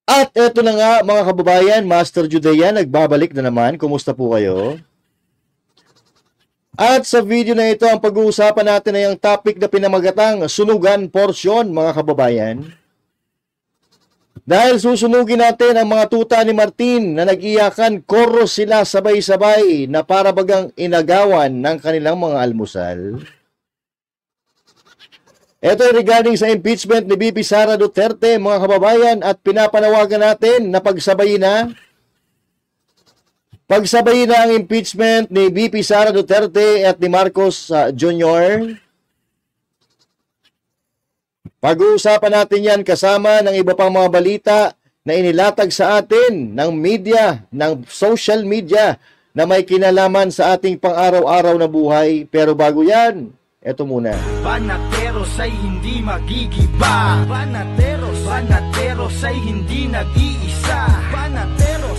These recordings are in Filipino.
At eto na nga mga kababayan, Master Judea, nagbabalik na naman. Kumusta po kayo? At sa video na ito, ang pag-uusapan natin ay ang topic na pinamagatang sunugan porsyon mga kababayan. Dahil susunugin natin ang mga tuta ni Martin na nag-iyakan, koros sila sabay-sabay na para bagang inagawan ng kanilang mga almusal. Ito ay regarding sa impeachment ni VP Sara Duterte, mga kababayan, at pinapanawagan natin na pagsabayin na ang impeachment ni VP Sara Duterte at ni Marcos Jr. Pag-uusapan natin yan kasama ng iba pang mga balita na inilatag sa atin ng media, ng social media na may kinalaman sa ating pang-araw-araw na buhay. Pero bago yan, eto muna. Banateros ay hindi magigiba. Banateros ay hindi nag-iisa.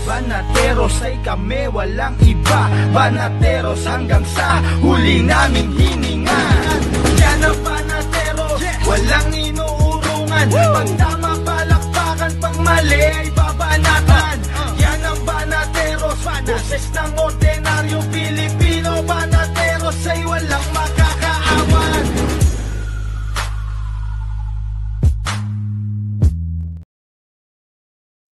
Banateros ay kami walang iba. Banateros hanggang sa huli naming hininga. Yan ang banateros, walang inuurungan. Pag tama palakpakan, pag mali ay babanatan. Yan ang banateros, boses ng ordinaryong Pilipino. Banateros ay walang makakaawan.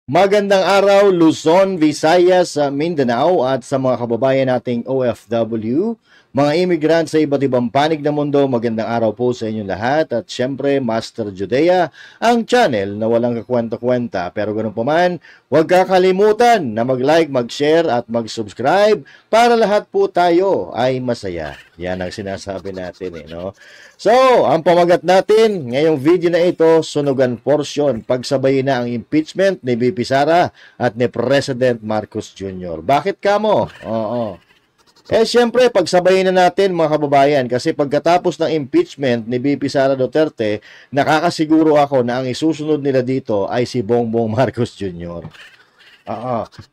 Magandang araw Luzon, Visayas, Mindanao at sa mga kababayan nating OFW, mga immigrant sa iba't ibang panig ng mundo. Magandang araw po sa inyong lahat at syempre Master Judea, ang channel na walang kakwenta-kwenta. Pero ganun pa man, huwag kakalimutan na mag-like, mag-share at mag-subscribe para lahat po tayo ay masaya. Yan ang sinasabi natin no? So, ang pamagat natin ngayong video na ito, sunugan porsyon, pagsabayin na ang impeachment ni VP Sara at ni President Marcos Jr. Bakit kamo? Oo. Siyempre, pagsabayin na natin mga kababayan kasi pagkatapos ng impeachment ni VP Sara Duterte, nakakasiguro ako na ang isusunod nila dito ay si Bongbong Marcos Jr.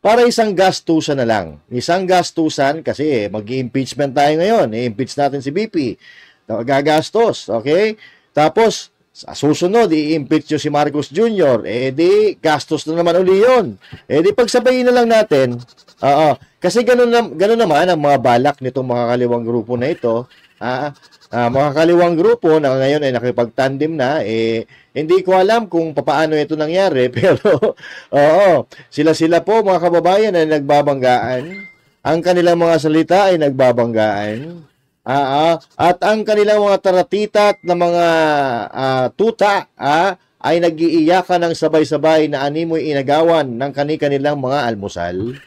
Para isang gastusan na lang. Isang gastusan kasi mag-impeachment tayo ngayon. I-impeach natin si VP. Gagastos, okay? Tapos, sa susunod, i-impeach nyo si Marcos Jr. Di, gastos na naman uli yun. Di, pagsabayin na lang natin. Kasi ganun naman ang mga balak nitong mga kaliwang grupo na ito. Mga kaliwang grupo na ngayon ay nakipag-tandem na, hindi ko alam kung paano ito nangyari, pero sila po mga kababayan ay nagbabanggaan. Ang kanilang mga salita ay nagbabanggaan. At ang kanilang mga taratitat na mga tuta ay nag-iiyakan ng sabay-sabay na animoy inagawan ng kanilang mga almusal.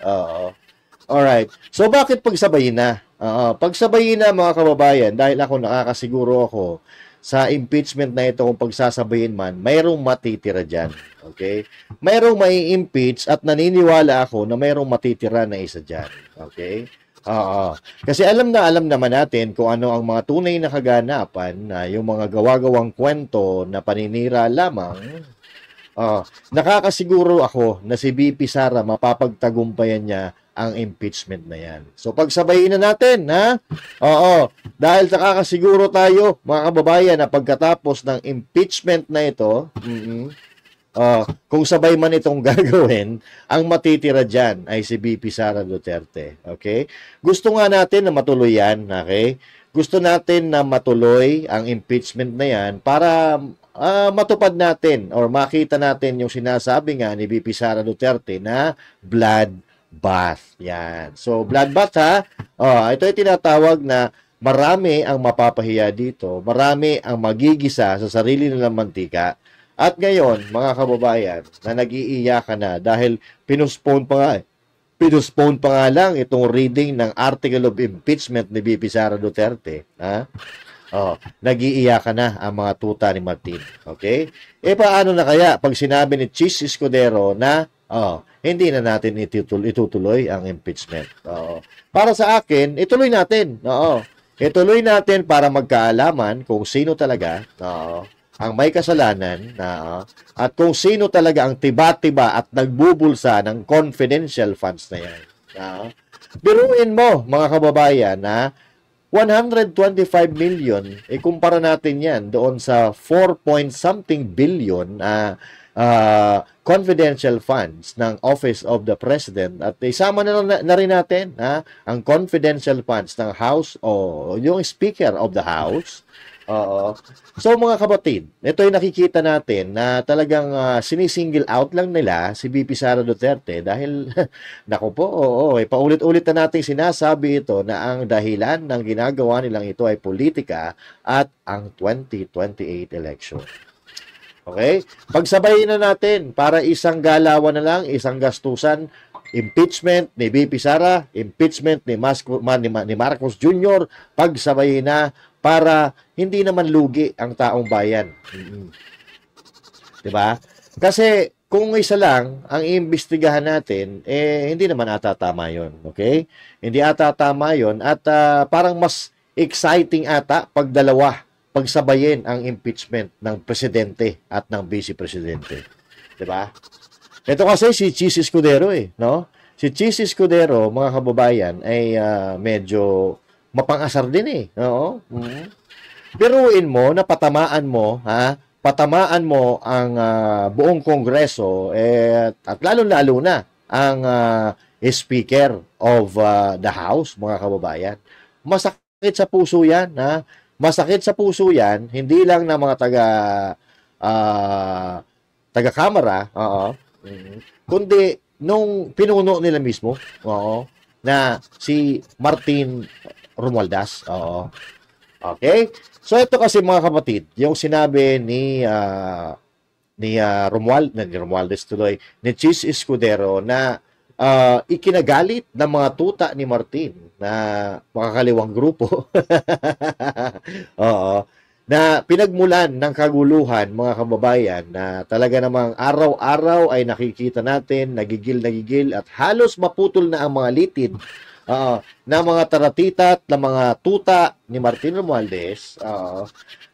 Alright. So, bakit pagsabayin na? Pagsabayin na mga kababayan, dahil ako nakakasiguro ako sa impeachment na ito, kung pagsasabayin man, mayroong matitira dyan. Okay? Mayroong mai-impeach at naniniwala ako na mayroong matitira na isa dyan. Okay? Kasi alam naman natin kung ano ang mga tunay na kaganapan na yung mga gawa-gawang kwento na paninira lamang. Nakakasiguro ako na si VP Sara mapapagtagumpayan niya ang impeachment na yan. So pagsabayin na natin, ha? Dahil nakakasiguro tayo, mga kababayan, na pagkatapos ng impeachment na ito, kung sabay man itong gagawin, ang matitira dyan ay si VP Sara Duterte. Okay? Gusto nga natin na matuloy yan. Okay? Gusto natin na matuloy ang impeachment na yan para matupad natin or makita natin yung sinasabi nga ni VP Sara Duterte na bloodbath. Yan. So, bloodbath ha. Ito ay tinatawag na marami ang mapapahiya dito. Marami ang magigisa sa sarili nilang mantika. At ngayon, mga kababayan, na nag-iiyakan na dahil pinuspone pa nga lang itong reading ng Article of Impeachment ni VP Sara Duterte. Nag-iiyakan na ang mga tuta ni Martin. Okay? Paano na kaya pag sinabi ni Chis Escudero na hindi na natin itutuloy ang impeachment? Para sa akin, ituloy natin. Ituloy natin para magkaalaman kung sino talaga ang may kasalanan at kung sino talaga ang tiba-tiba at nagbubulsa ng confidential funds na yan. Biruin mo, mga kababayan, 125 million, kumpara natin yan doon sa 4 point something billion confidential funds ng Office of the President at isama na rin natin ang confidential funds ng House o yung Speaker of the House. So mga kapatid, ito yung nakikita natin na talagang sinisingle out lang nila si VP Sara Duterte dahil nako po, paulit-ulit na natin sinasabi ito na ang dahilan ng ginagawa nilang ito ay politika at ang 2028 election. Okay? Pagsabayin na natin para isang galawan na lang, isang gastusan, impeachment ni VP Sara, impeachment ni Marcos Jr., pagsabayin na para hindi naman lugi ang taong bayan. Diba? Kasi kung isa lang ang iimbestigahan natin, hindi naman ata tama yun. Okay? Hindi ata tama yun at parang mas exciting ata pag dalawa, pagsabayin ang impeachment ng presidente at ng vice-presidente. Diba? Ito kasi si Chis Escudero no? Si Chis Escudero, mga kababayan, ay medyo mapang-asar din Oo. Biruin mo na patamaan mo ang buong Kongreso at lalo-lalo na ang Speaker of the House, mga kababayan. Masakit sa puso 'yan, Masakit sa puso 'yan, hindi lang ng mga taga-kamera, kundi nung pinuno nila mismo, na si Martin Romualdez. Okay? So ito kasi mga kapatid, yung sinabi ni Romualdez tuloy, ni Chis Escudero na ikinagalit ng mga tuta ni Martin na makakaliwang grupo. Na pinagmulan ng kaguluhan, mga kababayan, na talaga namang araw-araw ay nakikita natin, nagigil at halos maputol na ang mga litid na mga taratita at na mga tuta ni Martin Romualdez,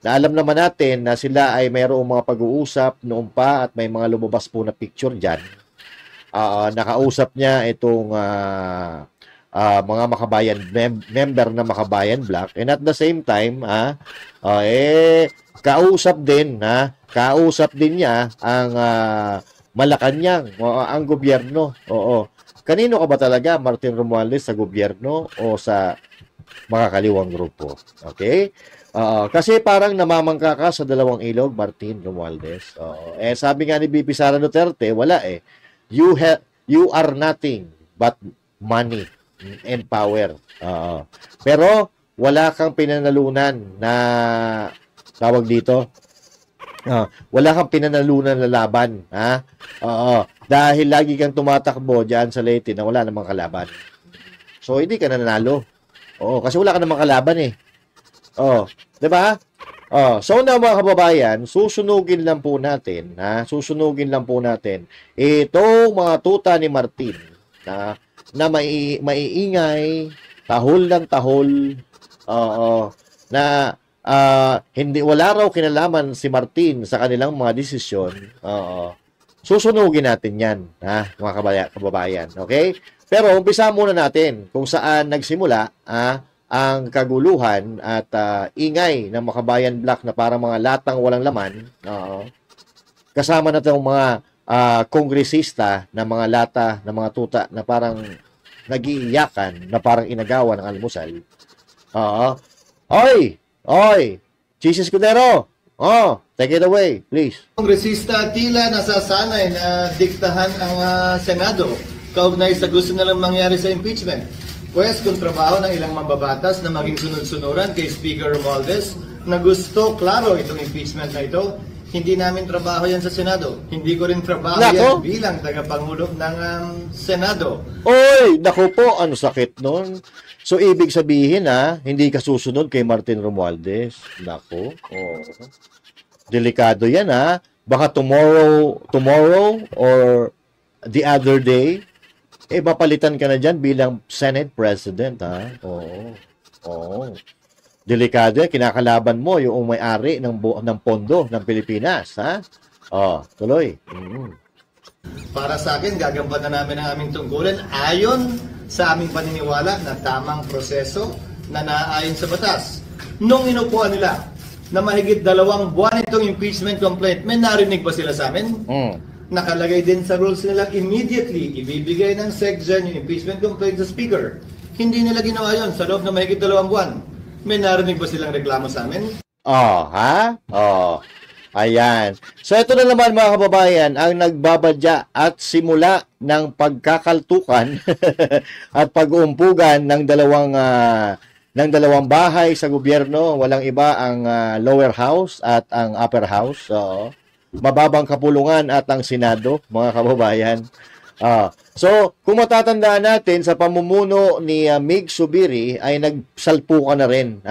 na alam naman natin na sila ay mayroong mga pag-uusap noon pa at may mga lumabas po na picture dyan. Nakausap niya itong mga makabayan member na Makabayan Black, and at the same time kausap din niya ang Malacanang, ang gobyerno. Kanino ka ba talaga, Martin Romualdez, sa gobyerno o sa makakaliwang grupo? Okay? Kasi parang namamangka ka sa dalawang ilog, Martin Romualdez. Sabi nga ni VP Sara Duterte, wala You are nothing but money and power. Pero wala kang pinanalunan na tawag dito. Wala kang pinanalunan na laban, dahil lagi kang tumatakbo diyan sa Leyte na wala namang kalaban. So hindi ka nanalo. Kasi wala ka namang kalaban 'di ba? So na mga kababayan, susunugin lang po natin itong mga tuta ni Martin na maiingay, tahol ng tahol, na hindi, wala raw kinalaman si Martin sa kanilang mga desisyon. Susunugin natin yan, mga kababayan. Okay? Pero umpisa muna natin kung saan nagsimula ang kaguluhan at ingay ng Makabayan Black na parang mga latang walang laman. Kasama na itong mga kongresista na mga lata, na mga tuta na parang nag-iiyakan, na parang inagawan ng almusal. Oy! Chis Escudero! Take it away, please. Kongresista tila nasasanay na diktahan ang Senado kaugnay sa gusto nilang mangyari sa impeachment. Pwes kung trabaho ng ilang mambabatas na maging sunod-sunuran kay Speaker Romualdez na gusto, klaro, itong impeachment na ito, hindi namin trabaho yan sa Senado. Hindi ko rin trabaho yan bilang tagapangulo ng Senado. Oy, naku po, ano sakit nun. So, ibig sabihin hindi ka susunod kay Martin Romualdez. Naku, delikado yan Baka tomorrow or the other day, mapalitan ka na dyan bilang Senate President, Delikado yan. Kinakalaban mo yung may-ari ng pondo ng Pilipinas, tuloy. Para sa akin, gagampanan namin ang aming tungkulin ayon sa aming paniniwala na tamang proseso na naaayon sa batas. Nung inupuan nila na mahigit 2 buwan itong impeachment complaint. May narinig ba sila sa amin? Nakalagay din sa rules nila, immediately ibibigay ng SecGen yung impeachment complaint sa Speaker. Hindi nila ginawa yun sa loob na mahigit 2 buwan. May narinig ba silang reklamo sa amin? Ayan. So ito na naman mga kababayan ang nagbabadya at simula ng pagkakaltukan at pag-uumpugan ng dalawang bahay sa gobyerno. Walang iba ang lower house at ang upper house. Mababang kapulungan at ang Senado, mga kababayan. So, kung matatandaan natin, sa pamumuno ni Mig Zubiri ay nagsalpukan na rin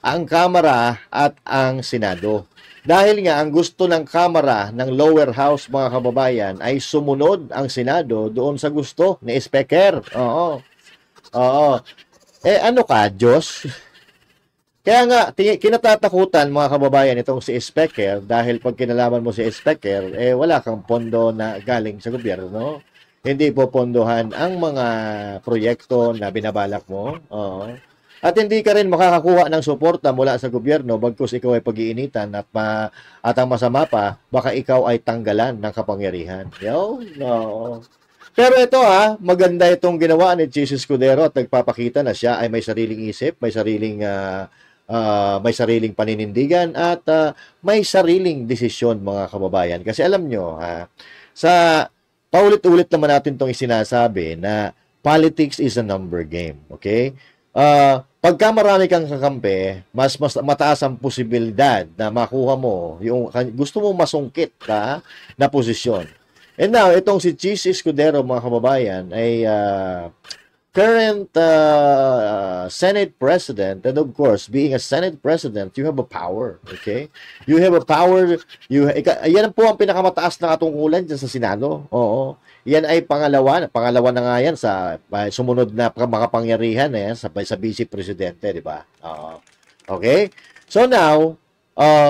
ang Kamara at ang Senado. Dahil nga, ang gusto ng Kamara ng lower house, mga kababayan, ay sumunod ang Senado doon sa gusto ni Speaker. Ano ka, Diyos? Kaya nga, kinatatakutan mga kababayan itong si Speaker dahil pag kinalaman mo si Speaker, wala kang pondo na galing sa gobyerno. Hindi po pondohan ang mga proyekto na binabalak mo. At hindi ka rin makakakuha ng suporta mula sa gobyerno bagkus ikaw ay pag-iinitan at ang masama pa, baka ikaw ay tanggalan ng kapangyarihan. Pero ito maganda itong ginawa ni Chis Escudero at nagpapakita na siya ay may sariling isip, may sariling paninindigan at may sariling desisyon mga kababayan. Kasi alam nyo, sa paulit-ulit naman natin itong isinasabi na politics is a number game. Okay? Pagka marami kang kakampi, mas mataas ang posibilidad na makuha mo yung gusto mo masungkit na posisyon. And now, itong si Chis Escudero, mga kababayan, ay current Senate President, and of course, being a Senate President, you have a power, okay? You have a power, yan po ang pinakamataas na katungkulan dyan sa Senado, Yan ay pangalawa na nga yan sa sumunod na makapangyarihan sa Vice Presidente, di ba? Okay? So now,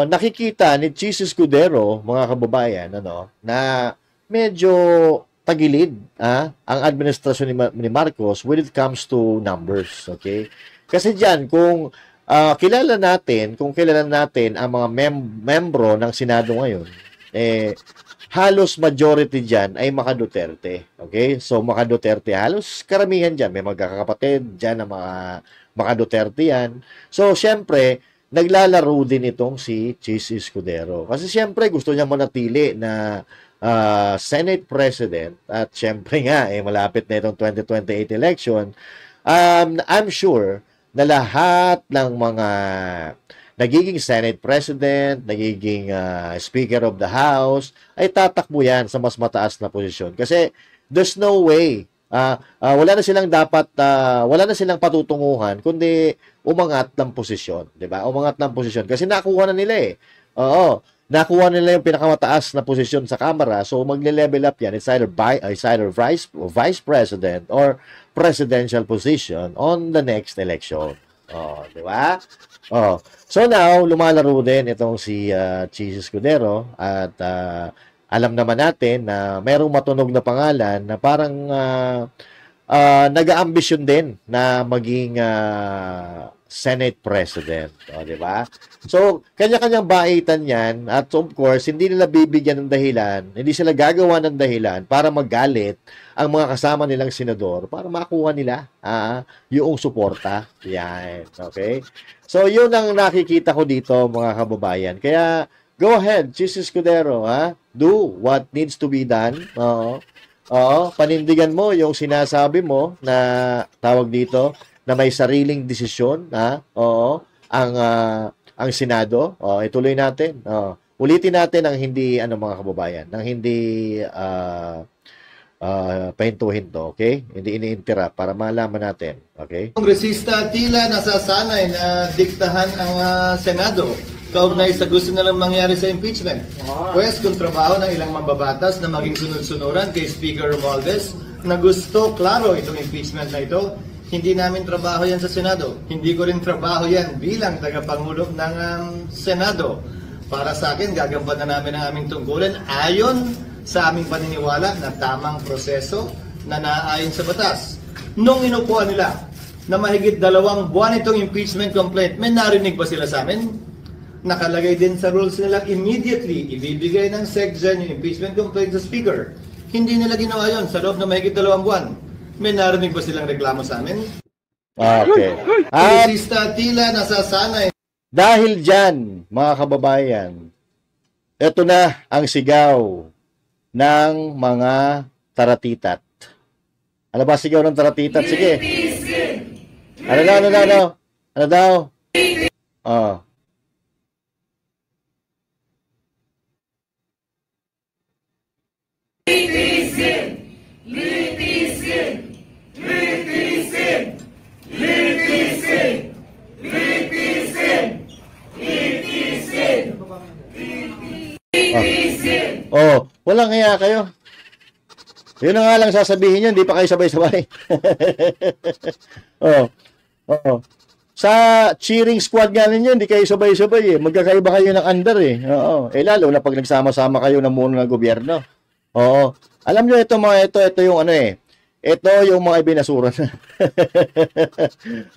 nakikita ni Chis Escudero, mga kababayan, na medyo tagilid ang administrasyon ni Marcos when it comes to numbers, okay? Kasi diyan kung kilala natin ang mga membro ng Senado ngayon, halos majority diyan ay maka-Duterte, okay? So maka-Duterte halos karamihan diyan, may magkakapatid diyan na maka-Duterte yan. So syempre naglalaro din itong si Chis Escudero. Kasi syempre gusto niya manatili na Senate President at syempre nga malapit na itong 2028 election. I'm sure na lahat ng mga nagiging Senate President, nagiging Speaker of the House ay tatakbo yan sa mas mataas na posisyon kasi there's no way wala na silang patutunguhan kundi umangat ng posisyon, 'di ba? Umangat ng posisyon kasi nakuha na nila nakuha nila yung pinakamataas na posisyon sa Kamara, so magle-level up yan. It's either Vice President or presidential position on the next election. Di ba? So now, lumalaro din itong si Chis Escudero at alam naman natin na mayroong matunog na pangalan na parang nag-aambisyon din na maging Senate President. Di ba? So, kanya-kanyang baitan yan at of course, hindi nila bibigyan ng dahilan, hindi sila gagawa ng dahilan para magalit ang mga kasama nilang senador para makuha nila yung suporta. Yan. Okay? So, yun ang nakikita ko dito mga kababayan. Kaya, go ahead, Chis Escudero. Do what needs to be done. Panindigan mo yung sinasabi mo na tawag dito na may sariling desisyon ang Senado. Ituloy natin. Ulitin natin ang hindi mga kababayan, nang hindi pahintuhin to, okay? Hindi ini-interrupt para malaman natin, okay? Kongresista tila nasasanay na diktahan ang Senado kaugnay sa gusto nilang mangyari sa impeachment. Pwes kung trabaho ng ilang mambabatas na maging sunod-sunuran kay Speaker Romualdez na gusto, klaro, itong impeachment na ito, hindi namin trabaho yan sa Senado. Hindi ko rin trabaho yan bilang tagapangulo ng Senado. Para sa akin, gagampanan namin ang aming tungkulin ayon sa aming paniniwala na tamang proseso na naayon sa batas. Nung inupuan nila na mahigit 2 buwan itong impeachment complaint, may narinig ba sila sa amin? Nakalagay din sa rules nila immediately ibibigay ng SecGen yung impeachment complaint sa Speaker. Hindi nila ginawa yun sa loob ng mahigit 2 buwan. May narinig ba silang reklamo sa amin? Okay. At Kongresista tila nasasanay. dahil dyan, mga kababayan, ito na ang sigaw ng mga taratitat. Ano ba sigaw ng taratitat? Sige. Ano daw, ano daw, ano? Ano daw? Oh. Oh, walang kaya kayo. Yun na nga lang sasabihin nyo, hindi pa kayo sabay-sabay. Oh. Oo. Sa cheering squad nga ninyo, hindi kayo sabay-sabay eh. Magkakaiba kayo ng under eh. Oo. Eh lalo na pag nagsama-sama kayo ng muno ng gobyerno. Oo. Alam nyo ito mga ito yung ano eh. Ito yung mga ibinasura na.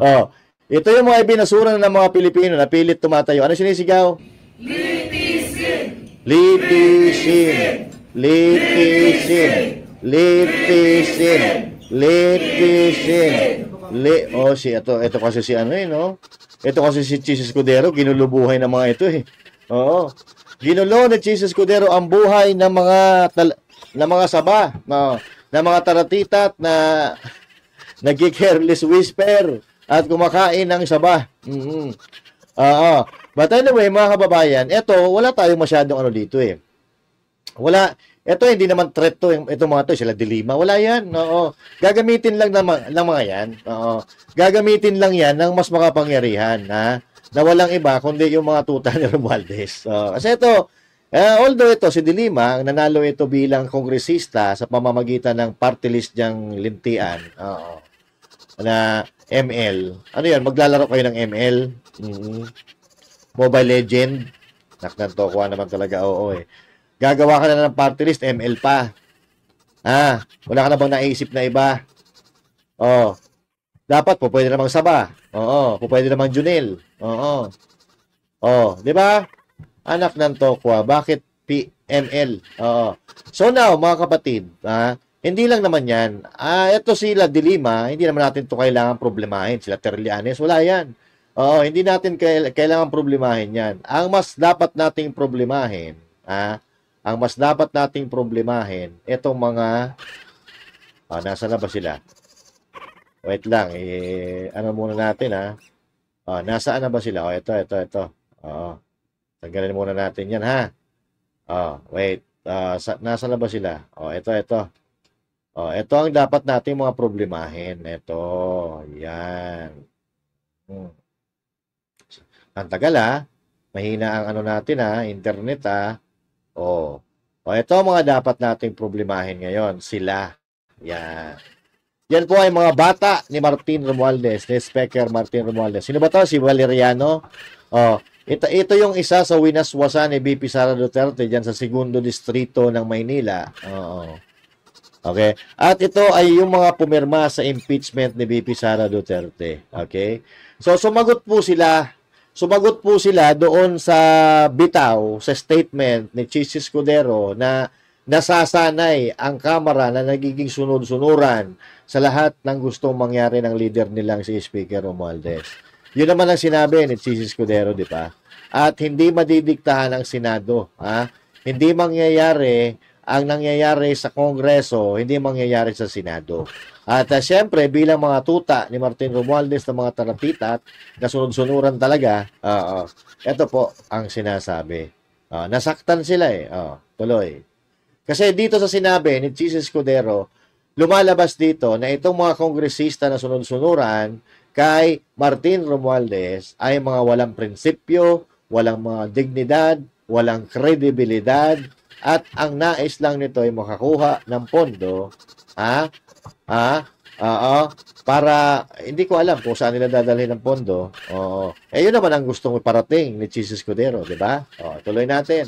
Oh. Ito yung mga ibinasura na ng mga Pilipino na pilit tumatayo. Ano sinisigaw? Litisin! Litisin! Litisin! Litisin! Oh, ito kasi si ano eh, no? Ito kasi si Chis Escudero, ginulubuhay ng mga ito eh. Oo. Ginulo ni Chis Escudero ang buhay ng mga saba, no? Ng mga taratitat na nagki-careless whisper at kumakain ng saba. Oo. But anyway, mga kababayan, ito, wala tayong masyadong ano dito eh. Wala. Ito, hindi naman threat to. Ito mga to, sila dilima. Wala yan. Oo. Gagamitin lang ng mga yan. Oo. Gagamitin lang yan ng mas makapangyarihan. Ha? Na walang iba, kundi yung mga tuta ni Romualdez. Kasi ito, although ito, si Dilima, nanalo ito bilang kongresista sa pamamagitan ng party list niyang lintian. Oo. Na ML. Ano yan? Maglalaro kayo ng ML? Mobile Legend? Naknantokuha naman talaga. Oo eh. Gagawa ka na ng party list, ML pa. Wala ka na bang naisip na iba? Oh. Dapat po pwede namang Saba. Oo, po pwede namang Junel. Oo. Oh, 'di ba? Anak ng Tokwa, bakit PML? Oo. So now, mga kapatid, hindi lang naman 'yan. Ito sila Dilima, hindi naman natin 'to kailangan problemahin. Sila Terlianes, wala 'yan. Oo, hindi natin kailangan problemahin 'yan. Ang mas dapat nating problemahin, ang mas dapat nating problemahin, itong mga, nasa na ba sila? Wait lang, ano muna natin, nasaan na ba sila? Ito. Tanggalin muna natin yan, ha? Wait, nasa na ba sila? Ito. Ito ang dapat nating mga problemahin. Ito, yan. Ang tagal, mahina ang ano natin, internet, ito ang mga dapat nating problemahin ngayon. Sila. Yan. Yan po ay mga bata ni Martin Romualdez, ni Speaker Martin Romualdez. Sino ba to? Si Valeriano. Ito yung isa sa winaswasan ni BP Sara Duterte dyan sa segundo distrito ng Maynila. Okay? At ito ay yung mga pumirma sa impeachment ni BP Sara Duterte. Okay? So, sumagot po sila doon sa bitaw, sa statement ni Chis Escudero na nasasanay ang Kamara na nagiging sunod-sunuran sa lahat ng gustong mangyari ng leader nilang si Speaker Romualdez. Yun naman ang sinabi ni Chis Escudero, di ba? At hindi madidiktahan ang Senado. Hindi mangyayari ang nangyayari sa Kongreso, hindi mangyayari sa Senado. At siyempre, bilang mga tuta ni Martin Romualdez na mga taratitat na sunod-sunuran talaga, ito po ang sinasabi. Nasaktan sila tuloy. Kasi dito sa sinabi ni Chis Escudero, lumalabas dito na itong mga kongresista na sunod-sunuran kay Martin Romualdez ay mga walang prinsipyo, walang mga dignidad, walang kredibilidad, at ang nais lang nito ay makakuha ng pondo, para, hindi ko alam kung saan nila dadalhin ng pondo. Yun naman ang gustong iparating ni Chis Escudero, di ba? Tuloy natin.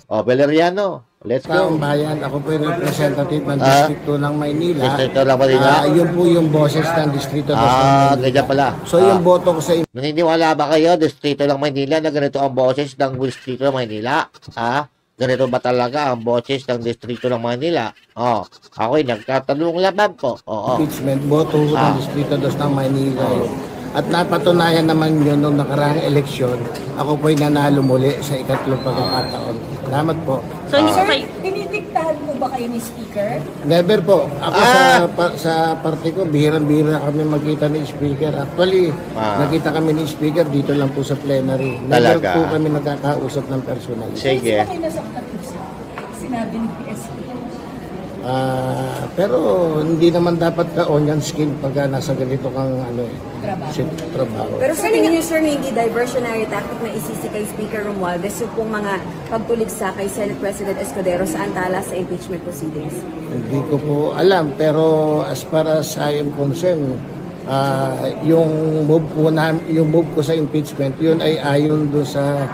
Valeriano, Let's Taong go. bayan, ako po yung representative ng Distrito ng Maynila. Distrito ng Maynila? Yun po yung boses ng Distrito ng Maynila. Ganyan pala. So yung boto ko sa Naniniwala ba kayo, Distrito ng Maynila, na ganito ang boses ng Distrito ng Maynila? Ganito ba talaga ang boses ng Distrito ng Maynila? Ako'y nagtatanong lamang po. impeachment, boto ko ng Distrito ng Maynila. At napatunayan naman yun nung nakaraang eleksyon, ako po'y nanalo muli sa ikatlong pagkakataon. Salamat po. So, Dinidiktahan mo ba kayo ni Speaker? Never po. Ako sa party ko, bihirang-bihira kami magkita ni Speaker. Actually, nakita kami ni Speaker dito lang po sa plenary. Never Talaga? po kami nagkakausap ng personal. Sige. Sino kayo nasaktan po sinabi ni PSP? Pero hindi naman dapat ka onion skin pag nasa ganito kang trabaho. Pero sa tingin niyo, sir, hindi diversionary tactic na isisi kay Speaker Romualdez yung pong mga pagtuligsa kay Senate President Escudero sa antala sa impeachment proceedings? Hindi ko po alam, pero as far as I am concerned, yung move ko sa impeachment, yun ay ayon do sa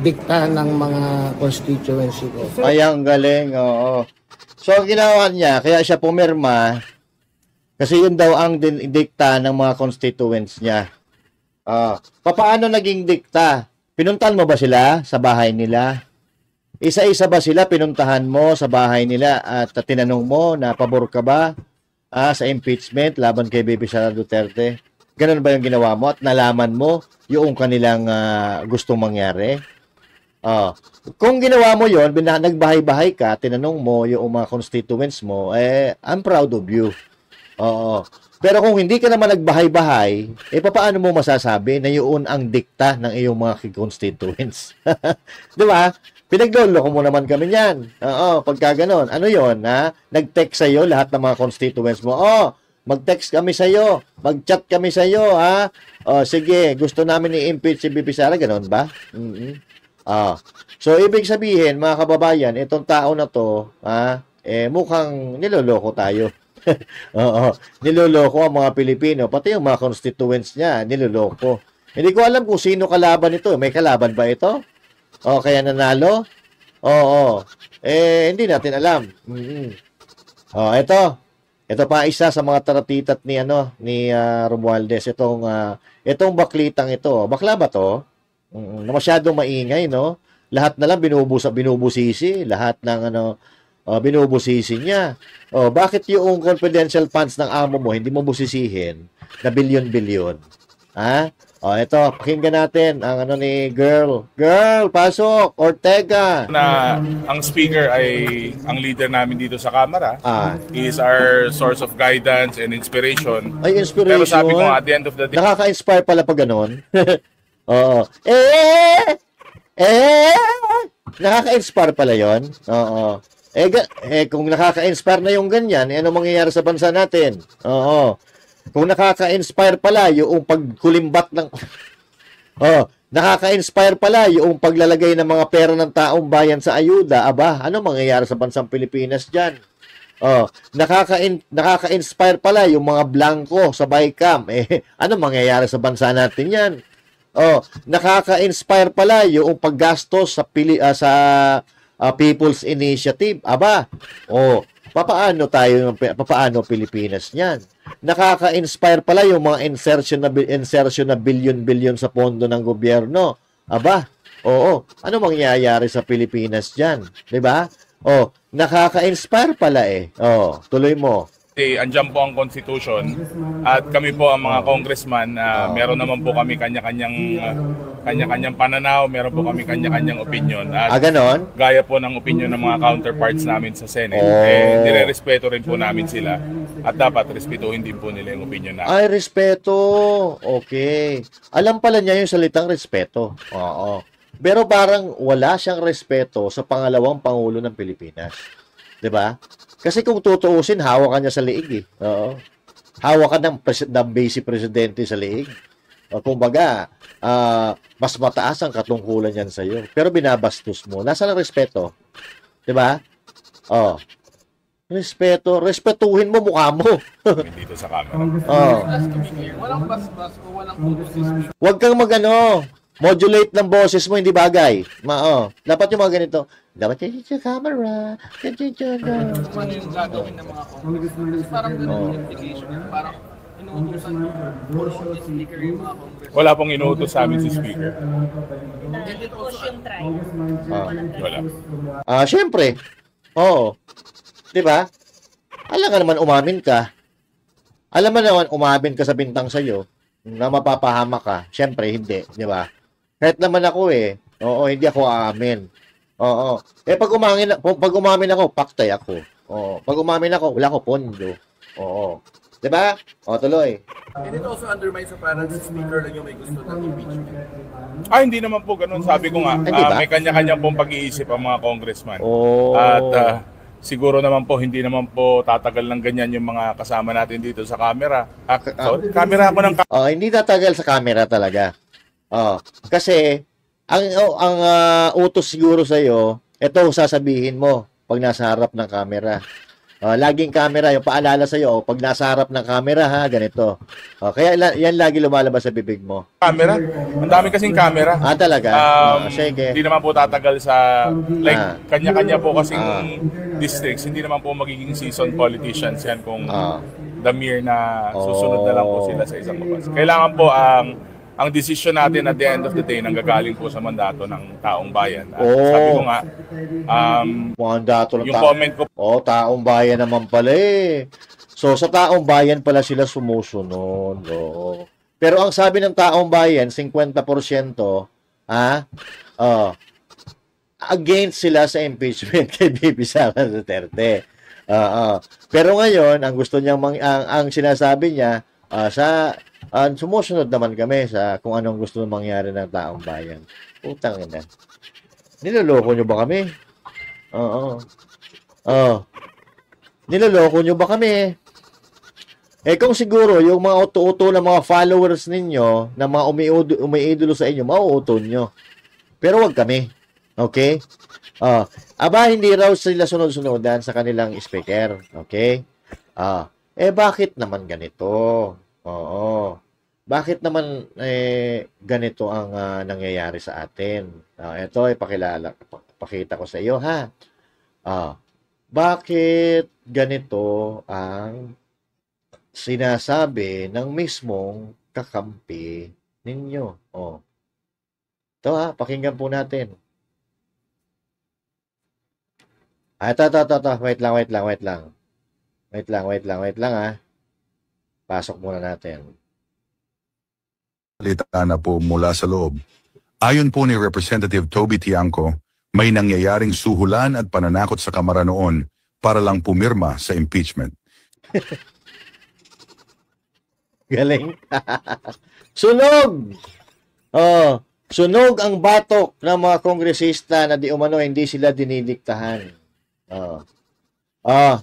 dikta ng mga constituency ko. Ay, ang galing, oo. So, ang ginawa niya, kaya siya pumirma, kasi yun daw ang dikta ng mga constituents niya. Paano naging dikta? Pinuntahan mo ba sila sa bahay nila? Isa-isa ba sila pinuntahan mo sa bahay nila at tinanong mo na pabor ka ba sa impeachment laban kay Bibi Sara Duterte? Ganun ba yung ginawa mo at nalaman mo yung kanilang gustong mangyari? Kung ginawa mo yon, nagbahay-bahay ka, tinanong mo yung mga constituents mo, I'm proud of you. Pero kung hindi ka naman nagbahay-bahay, paano mo masasabi na yun ang dikta ng iyong mga constituents? Di ba? Pinaglolo ko mo naman kami niyan. Pagka ganon. Ano yun? Nag-text sa'yo lahat ng mga constituents mo. Mag-text kami sa'yo. Mag-chat kami sa'yo. Sige, gusto namin i-impeach si Bibi Sara. Ganon ba? So, ibig sabihin, mga kababayan, itong tao na to, mukhang niloloko tayo. Niloloko ang mga Pilipino, pati yung mga constituents niya, niloloko. Hindi ko alam kung sino kalaban ito. May kalaban ba ito? Kaya nanalo? Hindi natin alam. Ito pa isa sa mga taratitat ni Romualdez. Itong baklitang ito. Bakla ba to? Na masyadong maingay, no? Lahat na lang binubusisi, lahat ng binubusisi niya. Bakit yung confidential funds ng amo mo hindi mo busisihin na bilyon-bilyon? Ito, pakinggan natin ang ni Girl. Girl, pasok! Ortega! Na ang speaker ay ang leader namin dito sa Kamara. He is our source of guidance and inspiration. Ay, inspiration. Pero sabi ko at the end of the day, nakaka-inspire pala pag ganon. Nakaka-inspire pala yon. Kung nakaka-inspire na yung ganyan, ano mangyayari sa bansa natin? Kung nakaka-inspire pala yung pagkulimbat ng nakaka-inspire pala yung paglalagay ng mga pera ng taong bayan sa ayuda, ano mangyayari sa bansang Pilipinas diyan? Nakaka-inspire pala yung mga blanco sa BICAM. Ano mangyayari sa bansa natin yan? Nakaka-inspire pala yung paggastos sa People's Initiative. Papaano Pilipinas niyan? Nakaka-inspire pala yung mga insertion na billion sa pondo ng gobyerno. Ano mangyayari sa Pilipinas diyan? 'Di ba? Nakaka-inspire pala tuloy mo. andyan po ang Constitution at kami po ang mga congressman, meron naman po kami kanya-kanyang pananaw, meron po kami kanya-kanyang opinion. At ganon? Gaya po ng opinion ng mga counterparts namin sa Senate, nire-respeto rin po namin sila at dapat respetuhin din po nila yung opinion namin. Ay, respeto. Okay. Alam pala niya yung salitang respeto. Oo. Pero parang wala siyang respeto sa pangalawang Pangulo ng Pilipinas. 'Di ba? Kasi kung tutuusin, hawak ka niya sa liig Oo. Hawak ka ng Vice Presidente sa liig. Kumbaga, mas mataas ang katungkulan niyan sa iyo. Pero binabastos mo. Nasaan ang respeto? 'Di ba? Respeto. Respetuhin mo mukha mo. Dito sa camera. Walang basbas o walang pagsusisip. Huwag kang magano. modulate ng boses mo, hindi bagay. Dapat yung mga ganito. Dapat yung camera. Ano yung gagawin ng mga congressman? Parang ganun yung implication. Parang inuutosan mo puro on speaker yung mga congressman. Wala pong inuutos sa amin si Speaker. Push yung try. Wala. Syempre. Oo. 'Di ba? Alam nga naman umamin ka. Alam mo naman umamin ka sa bintang sa'yo na mapapahama ka. Syempre, hindi. 'Di ba? Kahit naman ako Oo, hindi ako aamin. Oo. Pag umamin ako, paktay ako. Oo. Pag umamin ako, wala ko pondo. Oo. 'Di ba? Tuloy. And it also undermines sa parang si speaker lang yung may gusto ng impeachment. Hindi naman po ganun. Sabi ko nga, Hindi ba? may kanya-kanya pong pag-iisip ang mga congressman. Oh. At siguro naman po, hindi naman po tatagal ng ganyan yung mga kasama natin dito sa camera. Camera ako ng Hindi tatagal sa camera talaga. Kasi ang utos siguro sa iyo, ito sasabihin mo pag nasa harap ng camera. Laging camera, yung paalala sa iyo, pag nasa harap ng camera ganito. Kaya yan lagi lumalabas sa bibig mo. camera. Ang dami kasing camera. Talaga. Sige. Hindi naman po tatagal sa, kanya-kanya po kasing districts. Hindi naman po magiging seasoned politicians yan kung the mere na susunod na lang po sila sa isang batas. Kailangan po ang decision natin at the end of the day nanggagaling po sa mandato ng taong bayan. At sabi ko nga, Mandato ng yung comment ko taong bayan naman pala So, sa taong bayan pala sila sumusunod. Pero ang sabi ng taong bayan, 50%, against sila sa impeachment kay BP Sara Duterte. Pero ngayon, ang gusto niyang ang sinasabi niya, sumusunod naman kami sa kung anong gusto mangyari ng taong bayan. Utang ina. Niloloko niyo ba kami? Niloloko niyo ba kami? Kung siguro yung mga uto-uto na mga followers ninyo na mga umiidolo sa inyo, mauuto nyo. Pero wag kami. Okay? Hindi raw sila sunod-sunodan sa kanilang speaker. Okay? Bakit naman ganito? Bakit naman ganito ang nangyayari sa atin? Ito pakita ko sa iyo bakit ganito ang sinasabi ng mismong kakampi ninyo? Ito pakinggan po natin. Ito. Wait lang. Pasok muna natin. Salita na po mula sa loob. Ayon po ni Representative Toby Tiangco, may nangyayaring suhulan at pananakot sa Kamara noon para lang pumirma sa impeachment. Galing. Sunog! Sunog ang batok ng mga kongresista na di umano hindi sila dinidiktahan.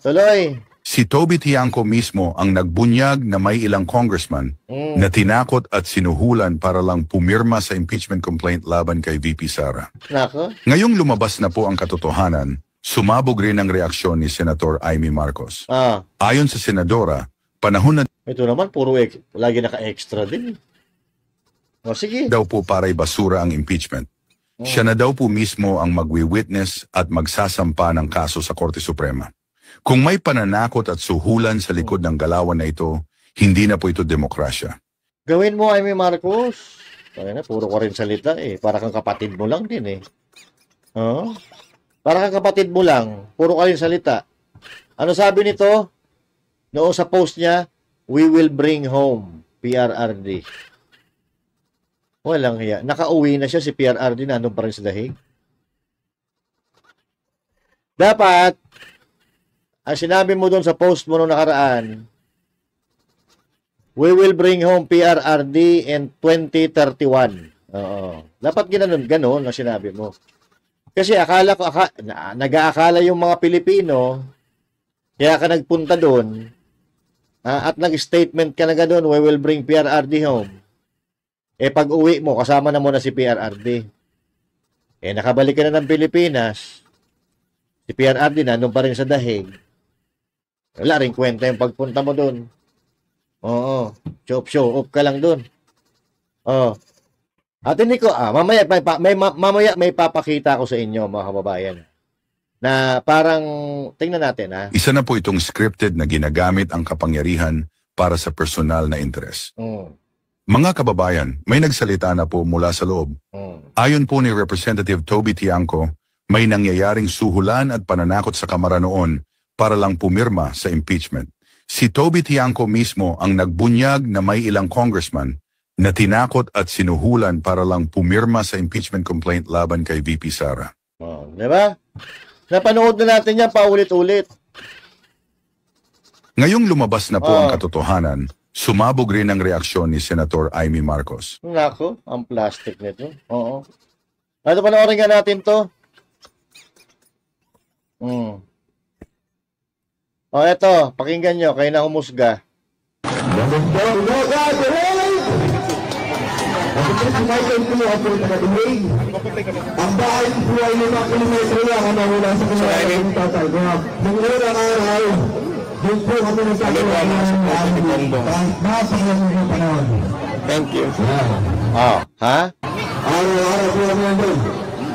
Tuloy. Si Toby Tiangco mismo ang nagbunyag na may ilang congressman na tinakot at sinuhulan para lang pumirma sa impeachment complaint laban kay VP Sara. Nako. Ngayong lumabas na po ang katotohanan, sumabog rin ang reaksyon ni Senator Amy Marcos. Ayon sa senadora, panahon na Ito naman, lagi naka-extra din. Sige. daw po para'y basura ang impeachment. Siya na daw po mismo ang magwi-witness at magsasampa ng kaso sa Korte Suprema. Kung may pananakot at suhulan sa likod ng galawan na ito, hindi na po ito demokrasya. Gawin mo, Amy Marcos. Puro ka rin salita Para kang kapatid mo lang din Para kang kapatid mo lang. Puro ka rin salita. Ano sabi nito? Noong sa post niya, we will bring home PRRD. Walang hiya. Nakauwi na siya si PRRD, nandun pa rin sa dahig. Dapat, ang sinabi mo doon sa post mo noong nakaraan, we will bring home PRRD in 2031. Dapat ganoon ang sinabi mo. Kasi nag-aakala yung mga Pilipino, kaya ka nagpunta doon, at nag-statement ka na doon, we will bring PRRD home. Pag uwi mo, kasama na muna si PRRD. Nakabalik ka na ng Pilipinas, si PRRD nandun pa rin sa dahig. Wala rin kwenta yung pagpunta mo doon. Show off ka lang doon. At hindi ko, mamaya may papakita ko sa inyo, mga kababayan, na parang, tingnan natin, ha? Isa na po itong scripted na ginagamit ang kapangyarihan para sa personal na interes. Mga kababayan, may nagsalita na po mula sa loob. Ayon po ni Representative Toby Tiangco, may nangyayaring suhulan at pananakot sa Kamara noon para lang pumirma sa impeachment. Si Toby Tiangco mismo ang nagbunyag na may ilang congressman na tinakot at sinuhulan para lang pumirma sa impeachment complaint laban kay VP Sara. Di ba? Napanood na natin yan paulit-ulit. Ngayong lumabas na po ang katotohanan, sumabog rin ang reaksyon ni Senator Amy Marcos. Nako, ang plastic nito. Oo. Ano, panoorin nga natin to? Eto, pakinggan nyo, kayo na humusga. Ang bahay po ay 5 kilometro lang ang nawala sa kanyang tatay. Nung unang araw, doon po kami nagkakaroon ng napakaganda ng panahon. Thank you. Ha? Araw-araw po kami nandun.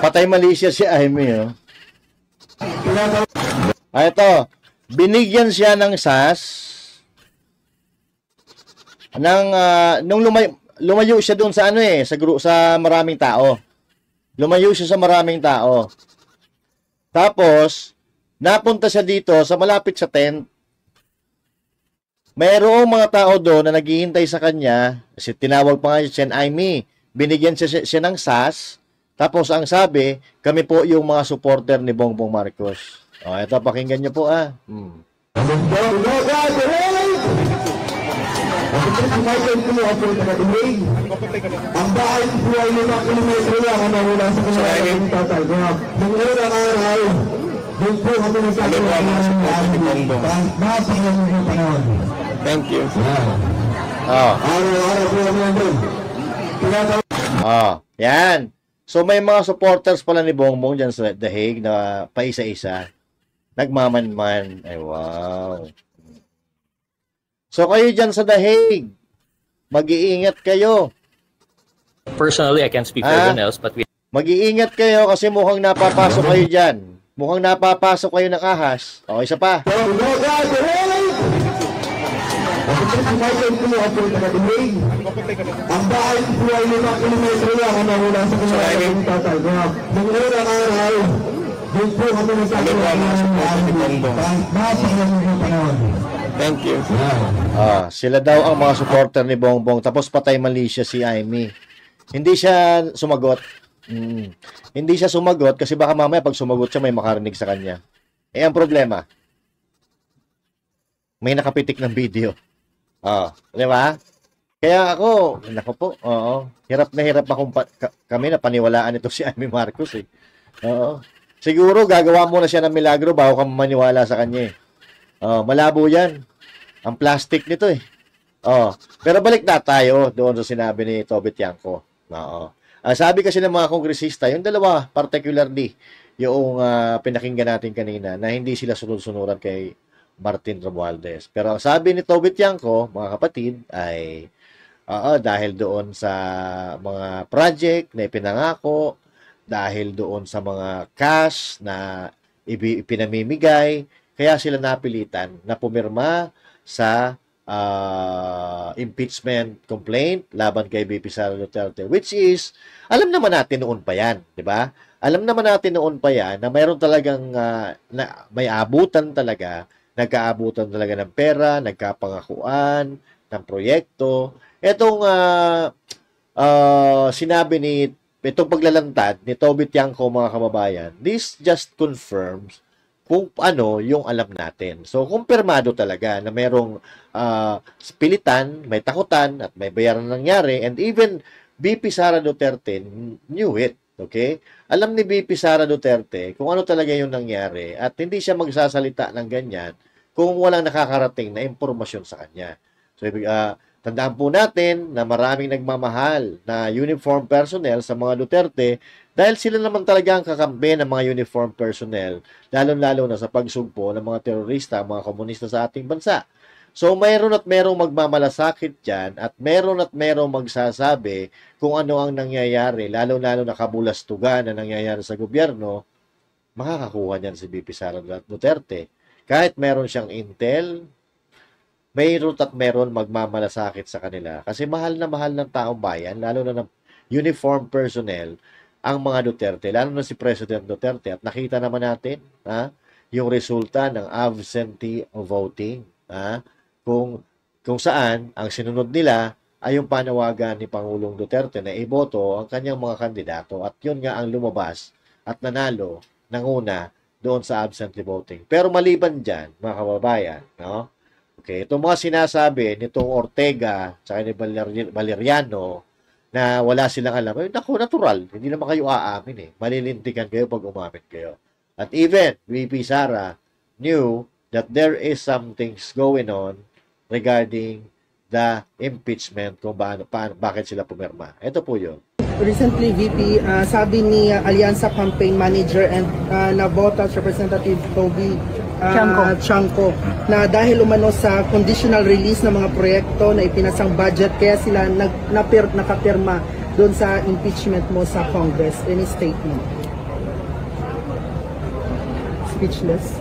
Patay mali siya si Amy, oh. Ito, binigyan siya ng SAS nung lumayo siya doon sa sa maraming tao. Lumayo siya sa maraming tao. Tapos, napunta siya dito sa malapit sa tent. Mayroong mga tao doon na naghihintay sa kanya. Kasi tinawag pa nga siya, Amy. Binigyan siya ng SAS. Tapos ang sabi, kami po yung mga supporter ni Bongbong Marcos. Ito, pakinggan niyo po, Ang bahay po ay 5 kilometro lang ang nawala sa kanyang tatay. Nung unang araw, doon po kami nagkakaroon ng napakaganda ng panahon. Thank you. Araw-araw po kami nandun. Yan. So may mga supporters pala ni Bongbong dyan sa The Hague na paisa-isa. Nagmamanman. Ay, wow. So kayo dyan sa The Hague, mag-iingat kayo. Personally, I can't speak for everyone else, but mag-iingat kayo kasi mukhang napapasok kayo dyan. Mukhang napapasok kayo ng ahas. O, isa pa. Ang bahay po ay 5 kilometro lang ang nawala sa kanyang tatay. Nung unang araw, doon po kami nagkakaroon ng napakaganda ng panahon. Thank you. Sila daw ang mga supporter ni Bongbong. Tapos patay mali siya si Amy. Hindi siya sumagot. Hindi siya sumagot kasi baka mamaya pag sumagot siya may makarinig sa kanya. Ang problema, may nakapitik ng video. Di ba? Kaya ako, nako po, hirap na hirap akong kami na paniwalaan ito si Amy Marcos eh. Siguro gagawa muna siya ng milagro bago ka maniwala sa kanya eh. Malabo yan. Ang plastic nito eh. Pero balik na tayo doon sa sinabi ni Toby Tiangco. Sabi kasi ng mga kongresista, yung dalawa particularly, yung pinakinggan natin kanina, na hindi sila sunod-sunuran kay Martin Romualdez. Pero ang sabi ni Toby Tiangco, mga kapatid, ay dahil doon sa mga project na ipinangako, dahil doon sa mga cash na ipinamimigay, kaya sila napilitan na pumirma sa impeachment complaint laban kay VP Sara Duterte, which is, alam naman natin noon pa yan, di ba? Alam naman natin noon pa yan na mayroon talagang, may abutan talaga, nagkaabutan talaga ng pera, nagkapangakuan, ng proyekto. Itong sinabi itong paglalantad ni Toby Tiangco, mga kababayan, this just confirms kung ano yung alam natin. So, kumpirmado talaga na merong pilitan, may takutan, at may bayaran nangyari, and even VP Sara Duterte knew it. Okay? Alam ni VP Sara Duterte kung ano talaga yung nangyari, at hindi siya magsasalita ng ganyan kung walang nakakarating na impormasyon sa kanya. So, tandaan po natin na maraming nagmamahal na uniform personnel sa mga Duterte dahil sila naman talaga ang kakampi ng mga uniform personnel, lalo-lalo na sa pagsugpo ng mga terorista, mga komunista sa ating bansa. So, mayroon at mayroong magmamalasakit dyan at mayroong magsasabi kung ano ang nangyayari, lalo-lalo na kabulastugan na nangyayari sa gobyerno, makakakuha niyan si VP Sara Duterte. Kahit meron siyang intel, mayroon at mayroon magmamalasakit sa kanila. Kasi mahal na mahal ng taong bayan, lalo na ng uniform personnel, ang mga Duterte, lalo na si President Duterte. At nakita naman natin, yung resulta ng absentee voting. Kung saan ang sinunod nila ay yung panawagan ni Pangulong Duterte na iboto ang kanyang mga kandidato at yun nga ang lumabas at nanalo ng una doon sa absentee voting. Pero maliban dyan, mga kababayan, no? Okay, itong mga sinasabi nitong Ortega at ni Valeriano na wala silang alam, ay naku, natural, hindi naman kayo aamin malilintikan kayo pag umamin kayo. At even VP Sara knew that there is some things going on regarding the impeachment kung bakit sila pumirma. Ito po yun. Recently, VP, sabi ni Alyansa Campaign Manager and Navotas Representative Toby Chanco na dahil umano sa conditional release ng mga proyekto na ipinasang budget, kaya sila nakapirma doon sa impeachment mo sa Congress. Any statement? Speechless.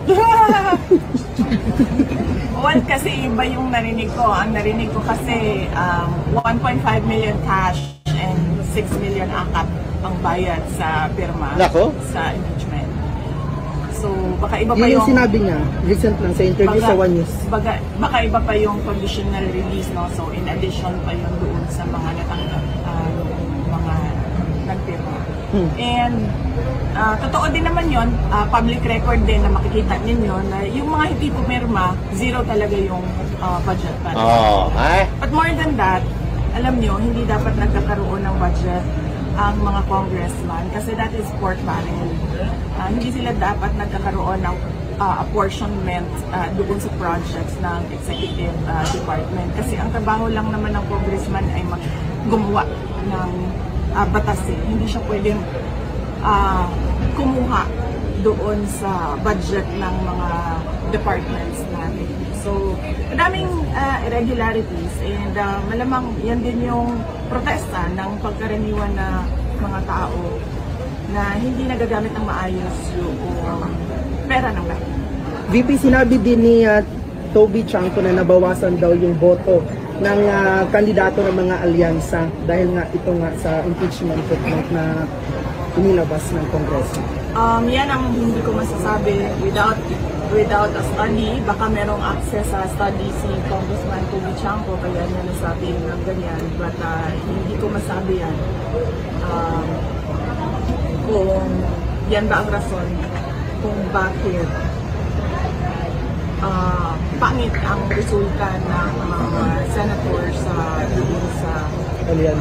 Well, kasi iba yung narinig ko. Ang narinig ko kasi 1.5 million cash and 6 million akap ang bayad sa pirma sa impeachment. So, baka iba pa yung sinabi niya, recent lang sa interview sa One News. Baka iba pa yung conditional release, no? So, in addition pa yung doon sa mga natanggap, mga nagpirma. And, totoo din naman yun, public record din na makikita ninyo na yung mga hindi pumirma, zero talaga yung budget. But more than that, alam nyo, hindi dapat nagkakaroon ng budget ang mga congressman kasi that is pork barrel. Hindi sila dapat nagkakaroon ng apportionment doon sa projects ng executive department kasi ang trabaho lang naman ng congressman ay gumawa ng batas. Hindi siya pwedeng kumuha doon sa budget ng mga departments natin. So, madaming irregularities and malamang yan din yung protesta ng pagkaraniwan na mga tao na hindi nagagamit ng maayos yung pera ng bayan. VP, sinabi din ni Toby Chanco na nabawasan daw yung boto ng kandidato ng mga alyansa dahil nga ito nga sa impeachment report na inilabas ng Kongreso. Yan ang hindi ko masasabi without a study. Baka merong access sa study si Congressman Toby Chanco kaya niya nasabi ng ganyan. But hindi ko masabi yan. Kung yan ba ang rason kung bakit pangit ang resulta ng mga senators sa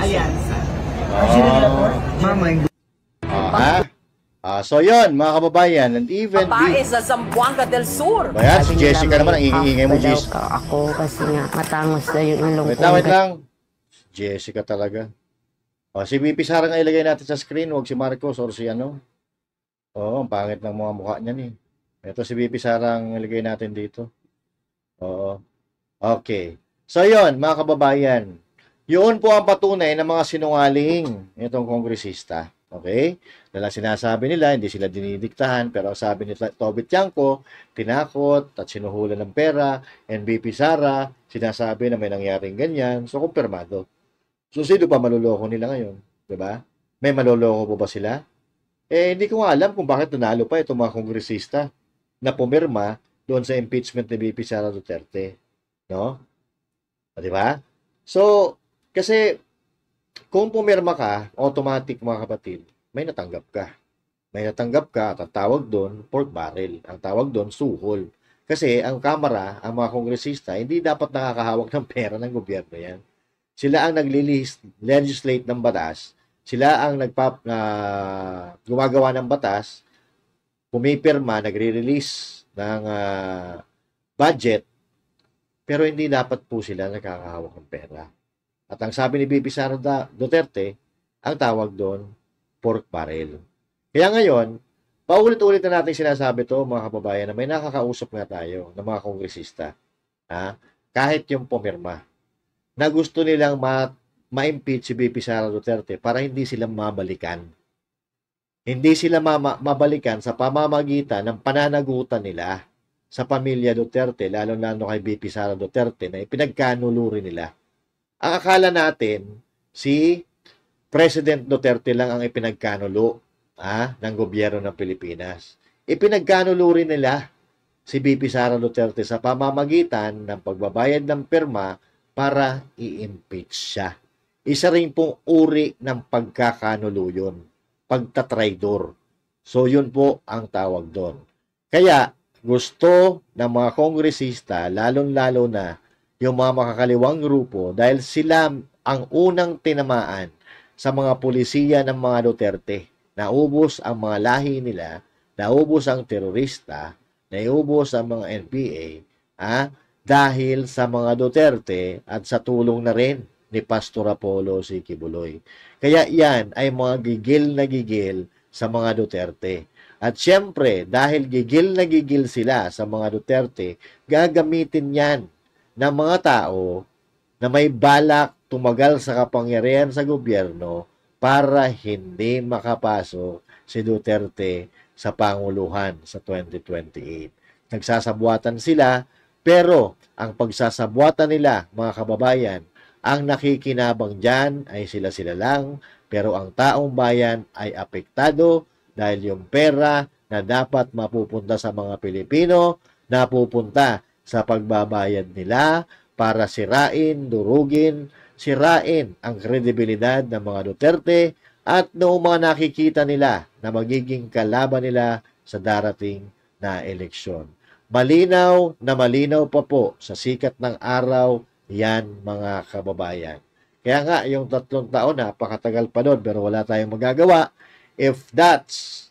alyansa. So yun, mga kababayan, and even babae sa Zamboanga del Sur. Bayan, si Jessica naman, ang ingay mo, Jessica. Ako kasi nga, matangos na yung ilong ko. Wait lang. Jessica talaga. Si VP Sara nga ilagay natin sa screen, huwag si Marcos or si ano. Ang pangit ng mga mukha niya ni. Ito si VP Sara ang ilagay natin dito. Okay. So yun, mga kababayan, yun po ang patunay ng mga sinungaling itong kongresista. Okay? Dahil sinasabi nila, hindi sila dinidiktahan, pero sabi ni Toby Chanco, tinakot at sinuhulan ng pera, and VP Sara, sinasabi na may nangyaring ganyan, so kumpirmado. So sino pa maluloko nila ngayon? Diba? May maluloko po ba sila? Hindi ko nga alam kung bakit nanalo pa itong mga kongresista na pumirma doon sa impeachment ni VP Sara Duterte. No? Diba? So, kasi kung pumirma ka, automatic mga kapatid, may natanggap ka. May natanggap ka at ang tawag doon, pork barrel. Ang tawag doon, suhol. Kasi ang Kamara, ang mga kongresista, hindi dapat nakakahawak ng pera ng gobyerno yan. Sila ang nag-legislate ng batas. Sila ang gumagawa ng batas, pumipirma, nagre-release ng budget, pero hindi dapat po sila nakakahawak ng pera. At ang sabi ni VP Sara Duterte, ang tawag doon, pork barrel. Kaya ngayon, paulit-ulit na natin sinasabi to mga kababayan na may nakakausap nga tayo ng mga kongresista. kahit yung pumirma, na gusto nilang ma-impeach si VP Sara Duterte para hindi sila mabalikan. Hindi sila mabalikan sa pamamagitan ng pananagutan nila sa pamilya Duterte, lalo-lalo kay VP Sara Duterte na ipinagkanuluri nila. Ang akala natin, si President Duterte lang ang ipinagkanulo ng gobyerno ng Pilipinas. Ipinagkanuluri nila si VP Sara Duterte sa pamamagitan ng pagbabayad ng pirma para i-impeach siya. Isa rin pong uri ng pagkakanulo yun, pagtatraidor. So yun po ang tawag doon. Kaya gusto ng mga kongresista, lalong-lalo na yung mga makakaliwang grupo, dahil sila ang unang tinamaan sa mga pulisiya ng mga Duterte. Naubos ang mga lahi nila, naubos ang terorista, naubos ang mga NPA, dahil sa mga Duterte at sa tulong na rin ni Pastor Apollo C. Quiboloy. Kaya yan ay mga gigil na gigil sa mga Duterte. At syempre, dahil gigil na gigil sila sa mga Duterte, gagamitin yan ng mga tao na may balak tumagal sa kapangyarihan sa gobyerno para hindi makapasok si Duterte sa panguluhan sa 2028. Nagsasabuatan sila, pero ang pagsasabuatan nila, mga kababayan, ang nakikinabang dyan ay sila-sila lang, pero ang taong bayan ay apektado dahil yung pera na dapat mapupunta sa mga Pilipino, napupunta sa pagbabayad nila para sirain, durugin, sirain ang kredibilidad ng mga Duterte at noong mga nakikita nila na magiging kalaban nila sa darating na eleksyon. Malinaw na malinaw pa po sa sikat ng araw yan, mga kababayan. Kaya nga, yung 3 taon, napakatagal pa doon, pero wala tayong magagawa. If that's,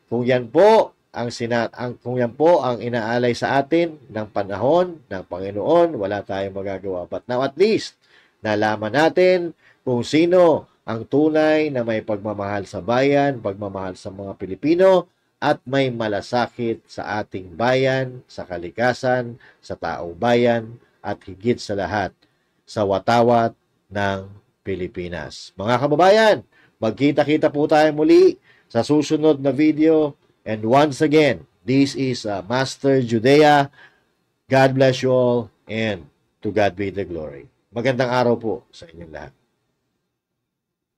kung yan po ang inaalay sa atin ng panahon ng Panginoon, wala tayong magagawa. But now at least, nalaman natin kung sino ang tunay na may pagmamahal sa bayan, pagmamahal sa mga Pilipino, at may malasakit sa ating bayan, sa kalikasan, sa taong bayan, at higit sa lahat, sa watawat ng Pilipinas. Mga kababayan, magkita-kita po tayo muli sa susunod na video. And once again, this is Master Judea. God bless you all and to God be the glory. Magandang araw po sa inyong lahat.